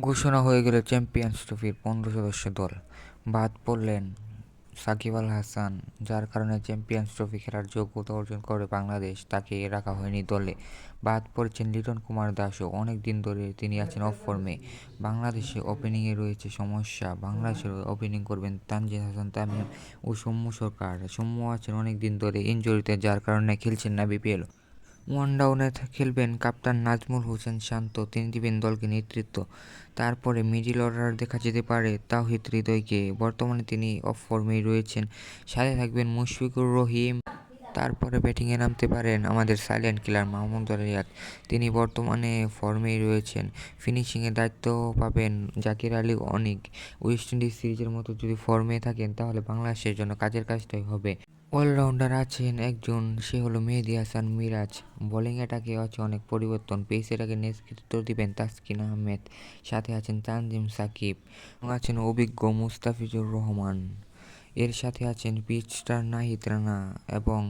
ঘোষণা হয়ে গেল চ্যাম্পিয়ন্স ট্রফির ১৫ সদস্য দল। বাদ পড়লেন সাকিব আল হাসান, যার কারণে চ্যাম্পিয়ন্স ট্রফি খেলার যোগ্যতা অর্জন করে বাংলাদেশ, তাকে রাখা হয়নি দলে। বাদ পড়েছেন লিটন কুমার দাসও, অনেক দিন ধরে তিনি আছেন অফ ফর্মে। বাংলাদেশে ওপেনিংয়ে রয়েছে সমস্যা। বাংলাদেশের ওপেনিং করবেন তানজিদ হাসান তামিম ও সৌম্য সরকার। সৌম্য আছেন অনেক দিন ধরে ইনজুরিতে, যার কারণে খেলছেন না বিপিএল। ওয়ানডাউনে খেলবেন কাপ্তান নাজমুল হোসেন শান্ত, তিনি দিবেন দলকে নেতৃত্ব। তারপরে মিডল অর্ডার দেখা যেতে পারে তাওহিদ হৃদয়কে, বর্তমানে তিনি অফ ফর্মেই রয়েছেন। সাথে থাকবেন মুশফিকুর রহিম। তারপরে ব্যাটিংয়ে নামতে পারেন আমাদের সাইলেন্ট কিলার মাহমুদুল্লাহ রিয়াদ, তিনি বর্তমানে ফর্মেই রয়েছেন। ফিনিশিংয়ের দায়িত্ব পাবেন জাকির আলী অনিক। ওয়েস্ট ইন্ডিজ সিরিজের মতো যদি ফর্মে থাকেন তাহলে বাংলাদেশের জন্য কাজের কাজটাই হবে। অলরাউন্ডার আছেন একজন, সে হলো মেহেদী হাসান মিরাজ। বোলিং অ্যাটাকে আছে অনেক পরিবর্তন। পেস অ্যাটাকে নেতৃত্ব দিবেন তাসকিন আহমেদ। সাথে আছেন তানজিম সাকিব এবং আছেন অভিজ্ঞ মুস্তাফিজুর রহমান। এর সাথে আছেন পিচ স্টার নাহিদ রানা এবং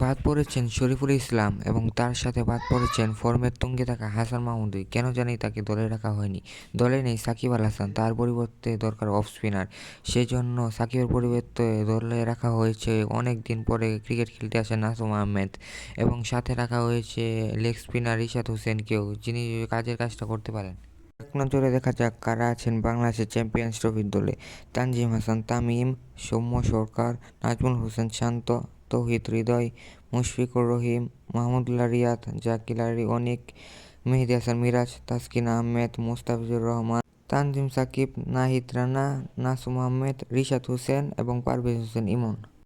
বাদ পড়েছেন শরীফুল ইসলাম এবং তার সাথে বাদ পড়েছেন ফর্মের তুঙ্গে থাকা হাসান মাহমুদই। কেন জানি তাকে দলে রাখা হয়নি। দলে নেই সাকিব আল হাসান, তার পরিবর্তে দরকার অফ স্পিনার। সেজন্য সাকিবের পরিবর্তে দলে রাখা হয়েছে অনেক দিন পরে ক্রিকেট খেলতে আসে নাসুম আহমেদ এবং সাথে রাখা হয়েছে লেগ স্পিনার রিশাদ হোসেনকেও, যিনি কাজের কাজটা করতে পারেন। এক নজরে দেখা যাক কারা আছেন বাংলাদেশের চ্যাম্পিয়ন্স ট্রফির দলে। তানজিম হাসান তামিম, সৌম্য সরকার, নাজমুল হোসেন শান্ত, তৌহিদ হৃদয়, মুশফিকুর রহিম, মাহমুদুল্লাহ রিয়াদ, জাকির আলী অনিক, মেহেদী হাসান মিরাজ, তাসকিন আহমেদ, মুস্তাফিজুর রহমান, তানজিম সাকিব, নাহিদ রানা, নাসুম আহমেদ, রিশাদ হোসেন এবং পারভেজ হোসেন ইমন।